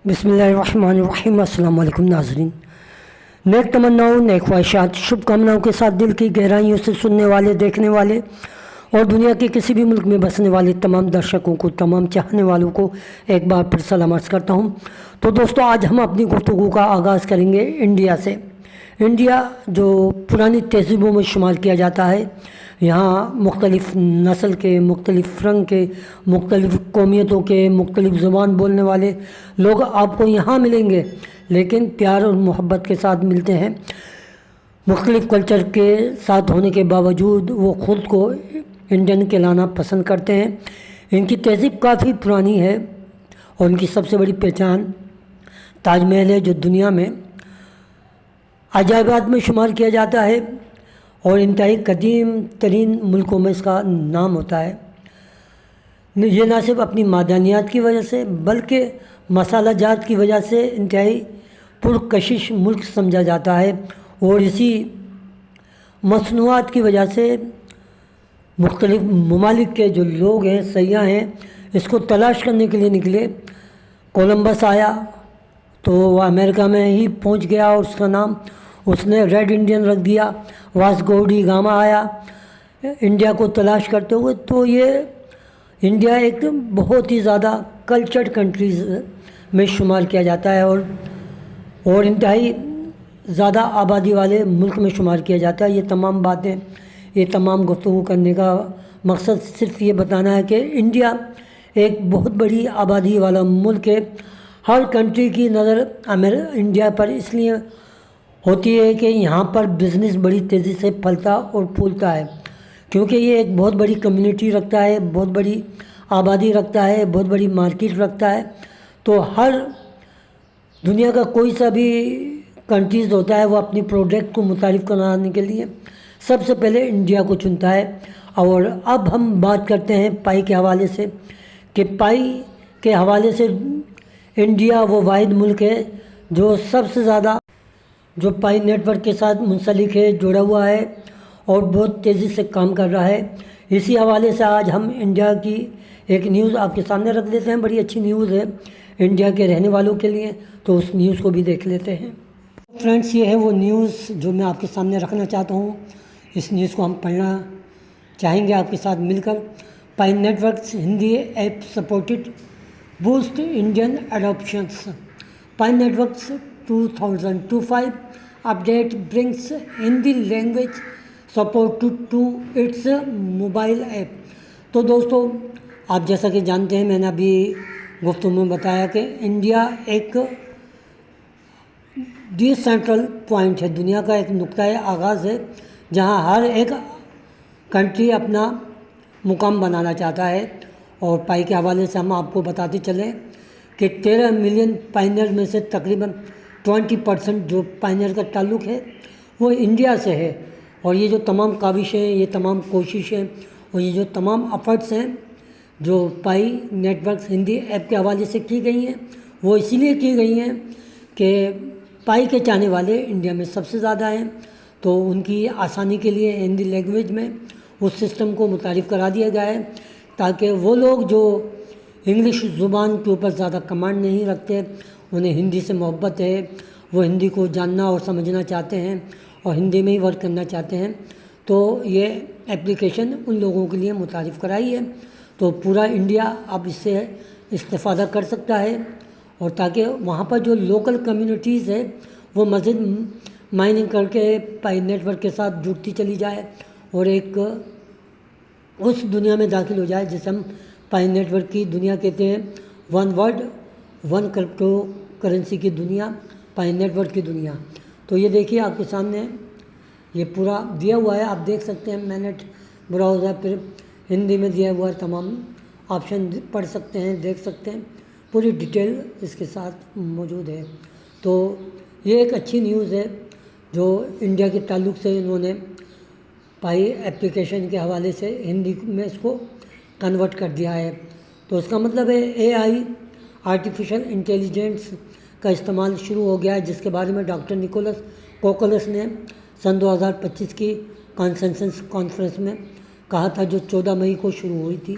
बिस्मिल्लाहिर्रहमानिर्रहीम। अस्सलाम वालेकुम नाज़रीन। नेक तमन्नाओं, नेक ख्वाहिशात, शुभकामनाओं के साथ दिल की गहराइयों से सुनने वाले, देखने वाले और दुनिया के किसी भी मुल्क में बसने वाले तमाम दर्शकों को, तमाम चाहने वालों को एक बार फिर सलाम अर्ज़ करता हूँ। तो दोस्तों, आज हम अपनी गुफ्तगू का आगाज़ करेंगे इंडिया से। इंडिया जो पुरानी तहज़ीबों में शुमार किया जाता है, यहाँ मुख्तलिफ़ नस्ल के, मुख्तलिफ़ रंग के, मुख्तलिफ़ कौमियतों के, मुख्तलिफ़ ज़ुबान बोलने वाले लोग आपको यहाँ मिलेंगे, लेकिन प्यार और मोहब्बत के साथ मिलते हैं। मुख्तलिफ़ कल्चर के साथ होने के बावजूद वो ख़ुद को इंडियन कहलाना पसंद करते हैं। इनकी तहज़ीब काफ़ी पुरानी है और इनकी सबसे बड़ी पहचान ताजमहल है, जो दुनिया में अजायबात में शुमार किया जाता है और इंतहाई कदीम तरीन मुल्कों में इसका नाम होता है। ये ना सिर्फ अपनी मादनियात की वजह से बल्कि मसाला जात की वजह से इंतहाई पुरकशिश मुल्क समझा जाता है और इसी मसनूआत की वजह से मुख्तलिफ़ ममालिक के जो लोग हैं, सयाह हैं, इसको तलाश करने के लिए निकले। कोलंबस आया तो वह अमेरिका में ही पहुंच गया और उसका नाम उसने रेड इंडियन रख दिया। वास्को डी गामा आया इंडिया को तलाश करते हुए। तो ये इंडिया एक बहुत ही ज़्यादा कल्चर्ड कंट्रीज़ में शुमार किया जाता है और इंतहाई ज़्यादा आबादी वाले मुल्क में शुमार किया जाता है। ये तमाम बातें, ये तमाम गुफ्तगू करने का मकसद सिर्फ ये बताना है कि इंडिया एक बहुत बड़ी आबादी वाला मुल्क है। हर कंट्री की नज़र इंडिया पर इसलिए होती है कि यहाँ पर बिज़नेस बड़ी तेज़ी से फलता और फूलता है, क्योंकि ये एक बहुत बड़ी कम्युनिटी रखता है, बहुत बड़ी आबादी रखता है, बहुत बड़ी मार्केट रखता है। तो हर दुनिया का कोई सा भी कंट्रीज़ होता है, वो अपनी प्रोडक्ट को मुतारिफ़ कराने के लिए सबसे पहले इंडिया को चुनता है। और अब हम बात करते हैं पाई के हवाले से कि पाई के हवाले से इंडिया वो वाहिद मुल्क है जो सबसे ज़्यादा जो पाई नेटवर्क के साथ मुंसलिक है, जुड़ा हुआ है और बहुत तेज़ी से काम कर रहा है। इसी हवाले से आज हम इंडिया की एक न्यूज़ आपके सामने रख देते हैं। बड़ी अच्छी न्यूज़ है इंडिया के रहने वालों के लिए, तो उस न्यूज़ को भी देख लेते हैं। फ्रेंड्स, ये है वो न्यूज़ जो मैं आपके सामने रखना चाहता हूँ। इस न्यूज़ को हम पढ़ना चाहेंगे आपके साथ मिलकर। Pi networks Hindi app supported boost Indian adoptions. Pi networks 2025 update brings Hindi language support to its mobile app. तो दोस्तों, आप जैसा कि जानते हैं, मैंने अभी गुफ्तगू में बताया कि इंडिया एक डिसेंट्रल पॉइंट है, दुनिया का एक नुक्ता आगाज़ है, जहां हर एक कंट्री अपना मुकाम बनाना चाहता है। और पाई के हवाले से हम आपको बताते चलें कि 13 मिलियन पाइनियर में से तकरीबन 20% जो पाइनियर का ताल्लुक़ है वो इंडिया से है। और ये जो तमाम काविशें, ये तमाम कोशिशें और ये जो तमाम एफर्ट्स हैं जो पाई नेटवर्क्स हिंदी ऐप के हवाले से की गई हैं, वो इसीलिए की गई हैं कि पाई के चाहने वाले इंडिया में सबसे ज़्यादा हैं। तो उनकी आसानी के लिए हिंदी लैंग्वेज में उस सिस्टम को मुतारिफ़ करा दिया गया है, ताकि वो लोग जो इंग्लिश ज़ुबान के ऊपर ज़्यादा कमांड नहीं रखते, उन्हें हिंदी से मोहब्बत है, वो हिंदी को जानना और समझना चाहते हैं और हिंदी में ही वर्क करना चाहते हैं, तो ये एप्लीकेशन उन लोगों के लिए मुतारिफ़ कराई है। तो पूरा इंडिया अब इससे इस्तेफ़ादा कर सकता है, और ताकि वहाँ पर जो लोकल कम्युनिटीज़ है वो मज़ीद माइनिंग करके पाई नेटवर्क के साथ जुड़ती चली जाए और एक उस दुनिया में दाखिल हो जाए जिसे हम पाई नेटवर्क की दुनिया कहते हैं। One world one crypto currency की दुनिया, पाई नेटवर्क की दुनिया। तो ये देखिए आपके सामने ये पूरा दिया हुआ है, आप देख सकते हैं। मैनेट ब्राउज़र फिर हिंदी में दिया हुआ है, तमाम ऑप्शन पढ़ सकते हैं, देख सकते हैं, पूरी डिटेल इसके साथ मौजूद है। तो ये एक अच्छी न्यूज़ है जो इंडिया के ताल्लुक़ से इन्होंने पाई एप्लीकेशन के हवाले से हिंदी में इसको कन्वर्ट कर दिया है। तो उसका मतलब है AI आर्टिफिशियल इंटेलिजेंस का इस्तेमाल शुरू हो गया है, जिसके बारे में डॉक्टर निकोलस कोकोलस ने सन 2025 की कॉन्सेंसस कॉन्फ्रेंस में कहा था, जो 14 मई को शुरू हुई थी।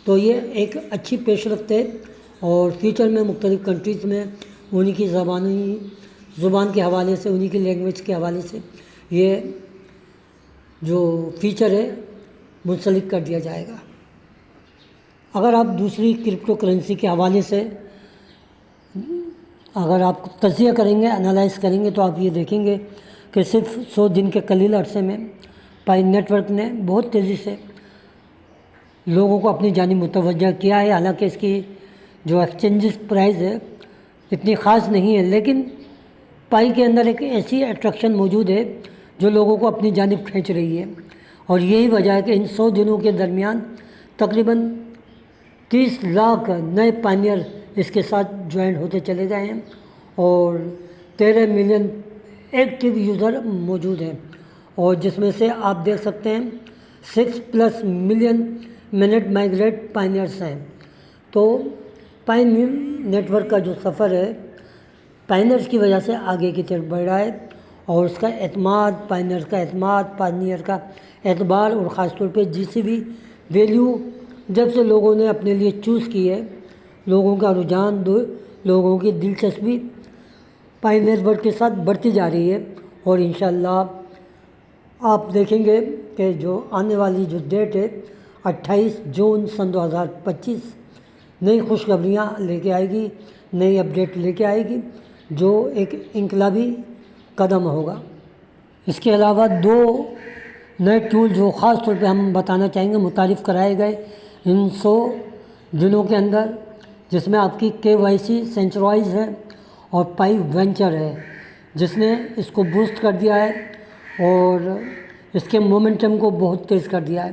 तो ये एक अच्छी पेशरफ्त है اور فیوچر میں مختلف کنٹریز میں انہی کی زبان کے حوالے سے، انہی کی لینگویج کے حوالے سے یہ جو فیچر ہے منسلک کر دیا جائے گا۔ اگر آپ دوسری کرپٹو کرنسی کے حوالے سے اگر آپ تجزیہ کریں گے، انالائز کریں گے، تو آپ یہ دیکھیں گے کہ صرف 100 دن کے قلیل عرصے میں پائی نیٹ ورک نے بہت تیزی سے لوگوں کو اپنی جانب متوجہ کیا ہے۔ حالانکہ اس کی جو ایکسچینجز پرائز ہے اتنی خاص نہیں ہے، لیکن پائی کے اندر ایک ایسی اٹریکشن موجود ہے جو لوگوں کو اپنی جانب کھینچ رہی ہے، اور یہی وجہ ہے کہ ان 100 دنوں کے درمیان تقریباً 30 لاکھ نئے پائنیئر اس کے ساتھ جوائن ہوتے چلے گئے ہیں، اور 13 ملین ایکٹیو یوزر موجود ہیں، اور جس میں سے آپ دیکھ سکتے ہیں 6+ ملین منٹ مائیگریٹ پائنیئرس ہیں۔ تو پائی نیٹ ورک کا جو سفر ہے پائنیئرس کی وجہ سے آگے کی طرف بڑھ رہا ہے، اور اس کا اعتماد، پائنیئرس کا اعتماد، پائنیئر کا اعتبار، اور خاص طور پہ GCV ویلیو جب سے لوگوں نے اپنے لیے چوز کی ہے، لوگوں کا رجحان، لوگوں کی دلچسپی پائی نیٹ ورک کے ساتھ بڑھتی جا رہی ہے، اور انشاءاللہ آپ دیکھیں گے کہ جو آنے والی جو ڈیٹ ہے 28 جون سن 2025 نئی خوشخبریاں لے کے آئے گی، نئی اپڈیٹ لے کے آئے گی، جو ایک انقلابی قدم ہوگا۔ اس کے علاوہ 2 نئے ٹول جو خاص طور پہ ہم بتانا چاہیں گے، متعارف کرائے گئے ان 100 دنوں کے اندر، جس میں آپ کی KYC سینچرائز ہے اور پائی وینچر ہے، جس نے اس کو بوسٹ کر دیا ہے اور اس کے مومنٹم کو بہت تیز کر دیا ہے۔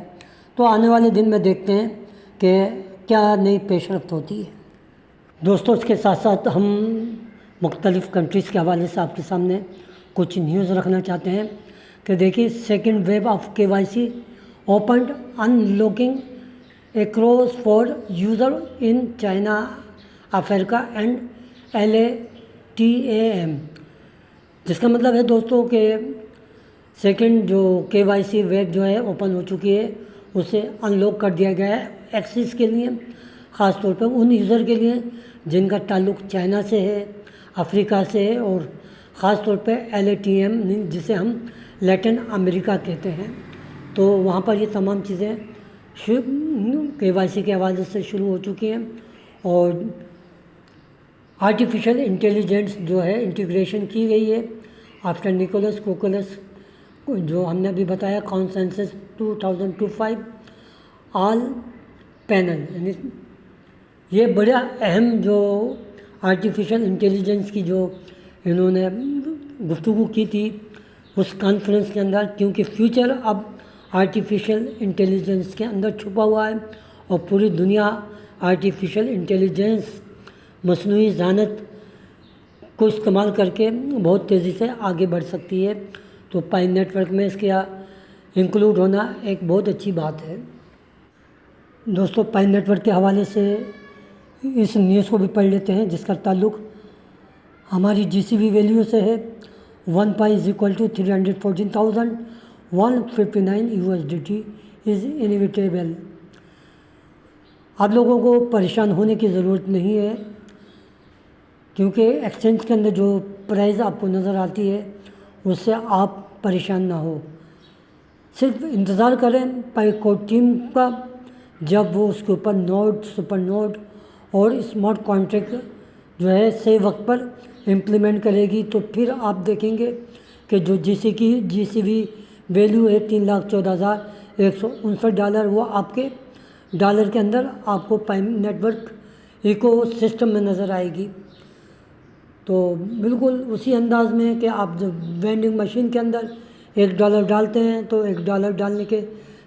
تو آنے والے دن میں دیکھتے ہیں کہ کیا نئی پیش رفت ہوتی ہے۔ دوستو، اس کے ساتھ ساتھ ہم مختلف کنٹریز کے حوالے سے آپ کے سامنے کچھ نیوز رکھنا چاہتے ہیں کہ دیکھیے، second wave of KYC opened unlocking across for user in China, Africa and LATAM، جس کا مطلب ہے دوستوں کہ سیکنڈ جو KYC ویب جو ہے اوپن ہو چکی ہے، اسے ان لوک کر دیا گیا ہے ایکسس کے لیے، خاص طور پہ ان یوزر کے لیے جن کا تعلق چائنا سے ہے، افریقہ سے ہے، اور خاص طور پہ LATAM جسے ہم لیٹن امریکہ کہتے ہیں۔ تو وہاں پر یہ تمام چیزیں KYC کے حوالے سے شروع ہو چکی ہیں، اور آرٹیفیشل انٹیلیجنس جو ہے انٹیگریشن کی گئی ہے آفٹر نیکولس کوکولس، جو ہم نے ابھی بتایا کانسنسس 2025 آل پینل، یعنی یہ بڑا اہم جو آرٹیفیشل انٹیلیجنس کی جو انہوں نے گفتگو کی تھی اس کانفرنس کے اندر، کیونکہ فیوچر اب آرٹیفیشل انٹیلیجنس کے اندر چھپا ہوا ہے، اور پوری دنیا آرٹیفیشل انٹیلیجنس، مصنوعی ذہانت کو استعمال کر کے بہت تیزی سے آگے بڑھ سکتی ہے۔ تو پائی نیٹ ورک میں اس کا انکلوڈ ہونا ایک بہت اچھی بات ہے۔ دوستو، پائی نیٹ ورک کے حوالے سے اس نیوز کو بھی پڑھ لیتے ہیں، جس کا تعلق ہماری GCV ویلیو سے ہے۔ 1 Pi is equal to 314,159 USDT is inevitable. آپ لوگوں کو پریشان ہونے کی ضرورت نہیں ہے، کیونکہ ایکسچینج کے اندر جو پرائز آپ کو نظر آتی ہے اس سے آپ پریشان نہ ہو، صرف انتظار کریں پائی کوڈ ٹیم کا، جب وہ اس کے اوپر نوڈ، سپر نوڈ اور اسمارٹ کانٹریکٹ جو ہے صحیح وقت پر امپلیمنٹ کرے گی، تو پھر آپ دیکھیں گے کہ جو GCV ویلیو ہے $3,14,159، وہ آپ کے ڈالر کے اندر آپ کو پائی نیٹ ورک ایکو سسٹم میں نظر آئے گی۔ تو بالکل اسی انداز میں کہ آپ جب وینڈنگ مشین کے اندر $1 ڈالتے ہیں، تو $1 ڈالنے کے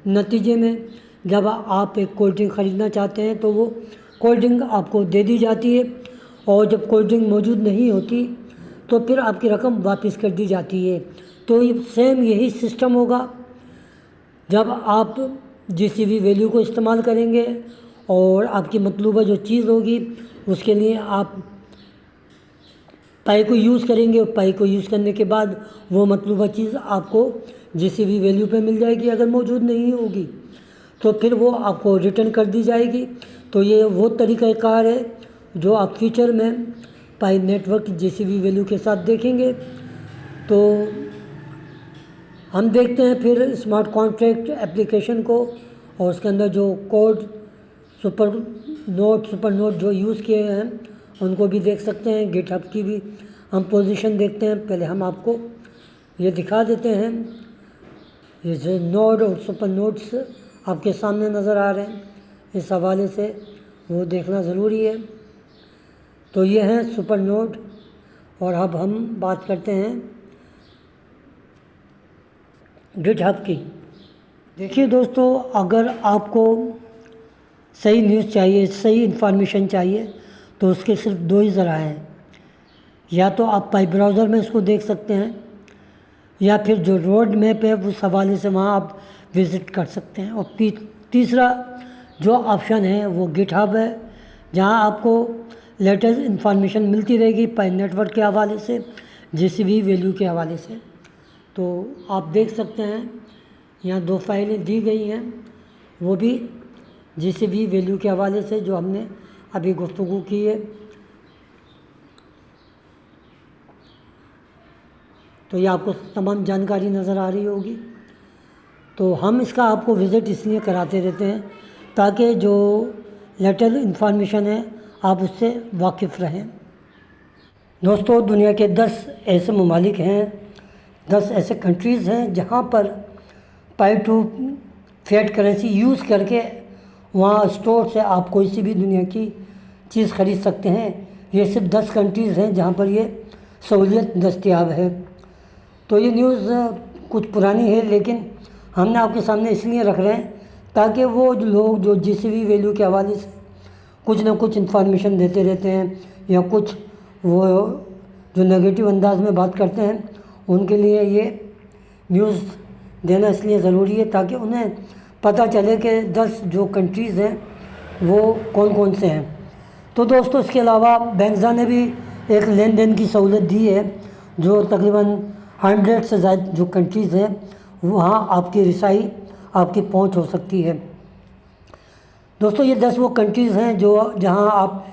نتیجے میں جب آپ ایک کولڈ ڈرنک خریدنا چاہتے ہیں تو وہ کولڈ ڈرنک آپ کو دے دی جاتی ہے، اور جب کولڈ ڈرنک موجود نہیں ہوتی تو پھر آپ کی رقم واپس کر دی جاتی ہے۔ تو سیم یہی سسٹم ہوگا جب آپ GCV ویلیو کو استعمال کریں گے، اور آپ کی مطلوبہ جو چیز ہوگی اس کے لیے آپ پائی کو یوز کریں گے، اور پائی کو یوز کرنے کے بعد وہ مطلوبہ چیز آپ کو GCV ویلیو پہ مل جائے گی۔ اگر موجود نہیں ہوگی تو پھر وہ آپ کو ریٹرن کر دی جائے گی۔ تو یہ وہ طریقہ کار ہے जो आप फ्यूचर में पाई नेटवर्क JCB वैल्यू के साथ देखेंगे। तो हम देखते हैं फिर स्मार्ट कॉन्ट्रैक्ट एप्लीकेशन को, और उसके अंदर जो कोड सुपर नोट जो यूज़ किए हैं उनको भी देख सकते हैं। गिटहब की भी हम पोजीशन देखते हैं। पहले हम आपको ये दिखा देते हैं, ये जो नोड और सुपर नोट्स आपके सामने नज़र आ रहे हैं, इस हवाले से वो देखना ज़रूरी है। तो ये हैं सुपर नोड। और अब हम बात करते हैं गिटहब की। देखिए दोस्तों, अगर आपको सही न्यूज़ चाहिए, सही इन्फॉर्मेशन चाहिए, तो उसके सिर्फ दो ही ज़राए हैं। या तो आप पाई ब्राउज़र में इसको देख सकते हैं, या फिर जो रोड मैप है उस हवाले से वहाँ आप विज़िट कर सकते हैं। और तीसरा जो ऑप्शन है वो गिटहब है, जहाँ आपको लेटेस्ट इन्फॉर्मेशन मिलती रहेगी पाई नेटवर्क के हवाले से, JCB वैल्यू के हवाले से। तो आप देख सकते हैं यहाँ 2 फाइलें दी गई हैं, वो भी JCB वैल्यू के हवाले से जो हमने अभी गुफ्तगू की है। तो ये आपको तमाम जानकारी नज़र आ रही होगी। तो हम इसका आपको विज़िट इसलिए कराते रहते हैं ताकि जो लेटेस्ट इन्फॉर्मेशन है आप उससे वाकिफ़ रहें। दोस्तों, दुनिया के 10 ऐसे ममालिक हैं, 10 ऐसे कंट्रीज़ हैं जहाँ पर पाई टू फिएट करेंसी यूज़ करके वहाँ स्टोर से आप कोई सी भी दुनिया की चीज़ ख़रीद सकते हैं। ये सिर्फ 10 कंट्रीज़ हैं जहाँ पर ये सहूलियत दस्तयाब है। तो ये न्यूज़ कुछ पुरानी है, लेकिन हमने आपके सामने इसलिए रख रहे हैं ताकि वो जो लोग जो JCB वैल्यू के हवाले से कुछ ना कुछ इन्फॉर्मेशन देते रहते हैं, या कुछ वो जो नेगेटिव अंदाज में बात करते हैं, उनके लिए ये न्यूज़ देना इसलिए ज़रूरी है ताकि उन्हें पता चले कि 10 जो कंट्रीज़ हैं वो कौन कौन से हैं। तो दोस्तों, इसके अलावा बैंकज़ा ने भी एक लेन देन की सहूलत दी है, जो तकरीबन 100 से ज़्यादा जो कंट्रीज़ हैं वहाँ आपकी रिसाई, आपकी पहुँच हो सकती है। दोस्तों, ये 10 वो कंट्रीज़ हैं जो जहाँ आप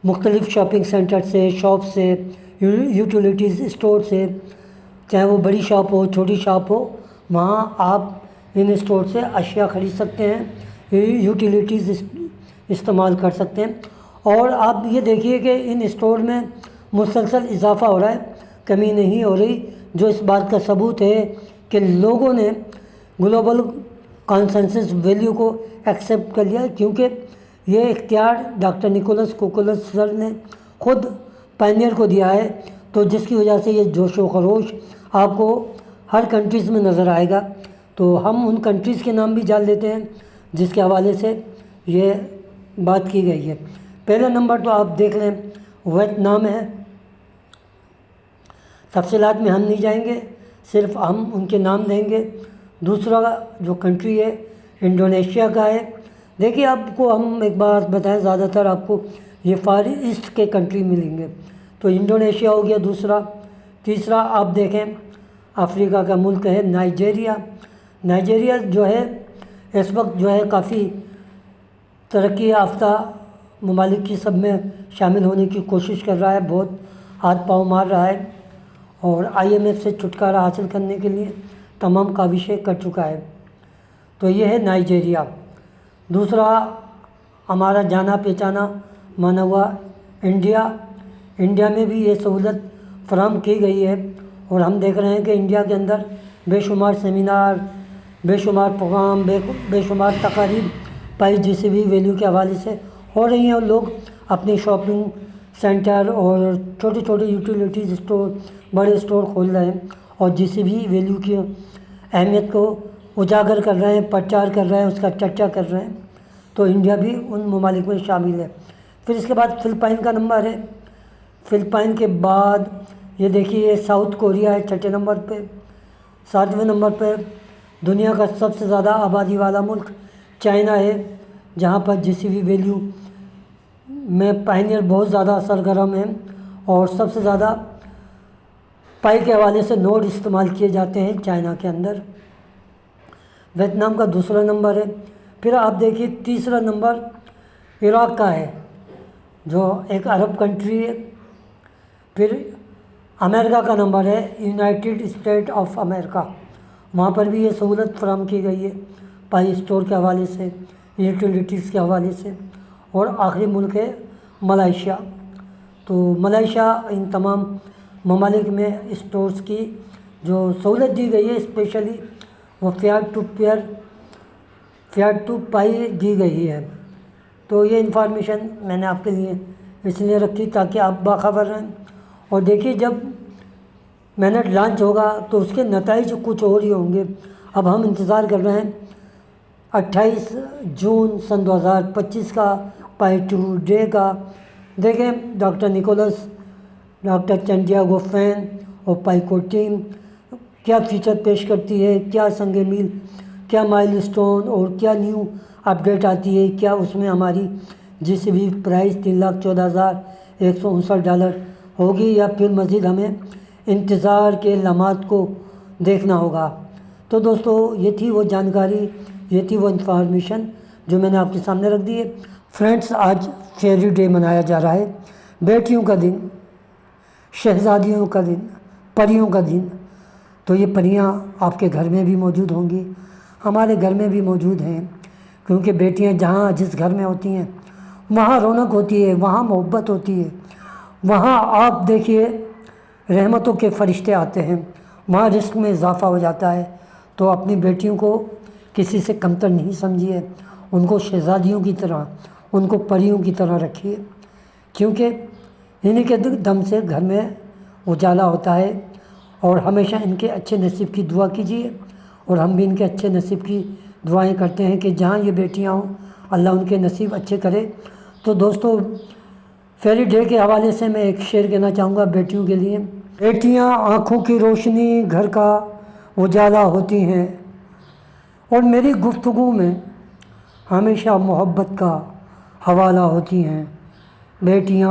मुख्तलिफ़ शॉपिंग सेंटर से, शॉप से, यूटिलिटीज़ स्टोर से, चाहे वो बड़ी शॉप हो छोटी शॉप हो, वहाँ आप इन स्टोर से अशिया ख़रीद सकते हैं, यूटिलिटीज़ इस्तेमाल कर सकते हैं। और आप ये देखिए कि इन स्टोर में मुसलसल इजाफ़ा हो रहा है, कमी नहीं हो रही, जो इस बात का सबूत है कि लोगों ने ग्लोबल कॉन्सेंसस वैल्यू को एक्सेप्ट कर लिया, क्योंकि ये इख्तियार डॉक्टर निकोलस कोकोलस सर ने ख़ुद पायनियर को दिया है। तो जिसकी वजह से ये जोश व खरोश आपको हर कंट्रीज़ में नज़र आएगा। तो हम उन कंट्रीज़ के नाम भी जान लेते हैं जिसके हवाले से ये बात की गई है। पहला नंबर तो आप देख लें, वियतनाम है। तफसीलात में हम नहीं जाएंगे, सिर्फ हम उनके नाम देंगे। दूसरा जो कंट्री है इंडोनेशिया का है। देखिए, आपको हम एक बात बताएं, ज़्यादातर आपको ये फार ईस्ट के कंट्री मिलेंगे। तो इंडोनेशिया हो गया दूसरा। तीसरा आप देखें, अफ्रीका का मुल्क है नाइजीरिया। नाइजीरिया जो है इस वक्त जो है काफ़ी तरक्की याफ्ता ममालिक की सब में शामिल होने की कोशिश कर रहा है, बहुत हाथ पाँव मार रहा है, और IMF से छुटकारा हासिल करने के लिए तमाम काविशें कर चुका है। तो ये है नाइजीरिया। दूसरा हमारा जाना पहचाना माना हुआ इंडिया। इंडिया में भी ये सहूलत फराहम की गई है, और हम देख रहे हैं कि इंडिया के अंदर बेशुमार सेमिनार, बेशुमार प्रोग्राम, बेशुमार तकारीब पाई JCB वैल्यू के हवाले से हो रही हैं, और लोग अपने शॉपिंग सेंटर और छोटे छोटे यूटिलिटीज़ स्टोर, बड़े स्टोर खोल रहे हैं, और JCB वैल्यू की अहमियत को उजागर कर रहे हैं, प्रचार कर रहे हैं, उसका चर्चा कर रहे हैं। तो इंडिया भी उन ममालिक में शामिल है। फिर इसके बाद फ़िलिपाइन का नंबर है। फ़िलिपाइन के बाद ये देखिए साउथ कोरिया है 6ठे नंबर पे। 7वें नंबर पे दुनिया का सबसे ज़्यादा आबादी वाला मुल्क चाइना है, जहाँ पर JCB वैल्यू में पायनियर बहुत ज़्यादा सरगर्म है, और सबसे ज़्यादा पाई के हवाले से नोड इस्तेमाल किए जाते हैं चाइना के अंदर। वियतनाम का दूसरा नंबर है। फिर आप देखिए तीसरा नंबर इराक़ का है, जो एक अरब कंट्री है। फिर अमेरिका का नंबर है, यूनाइटेड स्टेट ऑफ अमेरिका, वहाँ पर भी ये सहूलत फराहम की गई है पाई स्टोर के हवाले से, यूटिलिटीज़ के हवाले से। और आखिरी मुल्क है मलेशिया। तो मलेशिया इन तमाम ममालिक में स्टोर्स की जो सहूलत दी गई है, स्पेशली वो फ़ियाट टू पाई दी गई है। तो ये इन्फॉर्मेशन मैंने आपके लिए इसलिए रखी ताकि आप बाखबर रहें। और देखिए, जब मैनेट लॉन्च होगा तो उसके नताइज कुछ और ही होंगे। अब हम इंतज़ार कर रहे हैं 28 जून सन 2025 का पाई टू डे का। देखें डॉक्टर निकोलस, डॉक्टर चंटियागो फैन और पाई को टीम क्या फीचर पेश करती है, क्या संगे मील, क्या माइलस्टोन और क्या न्यू अपडेट आती है। क्या उसमें हमारी जीसीबी प्राइस $3,14,159 होगी या फिर मज़ीद हमें इंतज़ार के लम्हात को देखना होगा। तो दोस्तों, ये थी वो जानकारी, ये थी वो इन्फॉर्मेशन जो मैंने आपके सामने रख दी है। फ्रेंड्स, आज फेयरी डे मनाया जा रहा है, बेटियों का दिन, शहज़ादियों का दिन, परियों का दिन। तो ये परियां आपके घर में भी मौजूद होंगी, हमारे घर में भी मौजूद हैं, क्योंकि बेटियां जहाँ जिस घर में होती हैं वहाँ रौनक होती है, वहाँ मोहब्बत होती है, वहाँ आप देखिए रहमतों के फरिश्ते आते हैं, वहाँ रिस्क में इजाफ़ा हो जाता है। तो अपनी बेटियों को किसी से कमतर नहीं समझिए, उनको शहज़ादियों की तरह, उनको परियों की तरह रखिए, क्योंकि इन्हीं के दम से घर में उजाला होता है। और हमेशा इनके अच्छे नसीब की दुआ कीजिए, और हम भी इनके अच्छे नसीब की दुआएं करते हैं कि जहाँ ये बेटियाँ हों अल्लाह उनके नसीब अच्छे करे। तो दोस्तों, फेयरी डे के हवाले से मैं एक शेर कहना चाहूँगा बेटियों के लिए। बेटियाँ आँखों की रोशनी, घर का उजाला होती हैं, और मेरी गुफ्तगू में हमेशा मोहब्बत का हवाला होती हैं। बेटियाँ